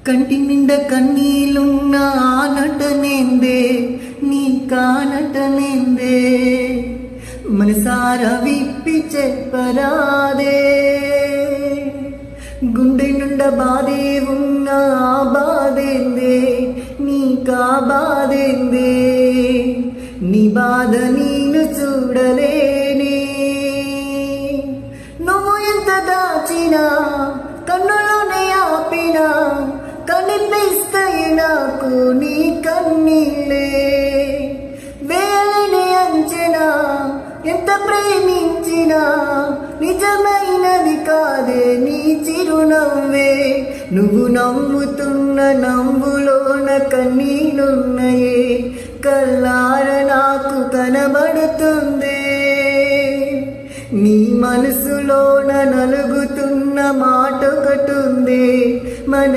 కంటి నిండా కన్నీలున్న ఆనటనేందే నీ కానటనేందే మనసారా విప్పి చెప్పరాదే గుండె నుండా బాధే ఉన్న ఆ బాధేందే నీకా బాధేందే నీ బాధ నేను చూడలేనే నువ్వు ఎంత దాచినా కన్నులోనే ఆపినా కనిపిస్తాయి నాకు నీ కన్నీళ్ళే వేలని అంచనా ఎంత ప్రేమించినా నిజమైనది కాదే నీ చిరునవ్వే నువ్వు నవ్వుతున్న నవ్వులోన కన్నీళ్ళున్నాయే కల్లార నాకు కనబడుతుందే నీ మనసులోన నలుగుతున్న మాట ఒకటుంది మన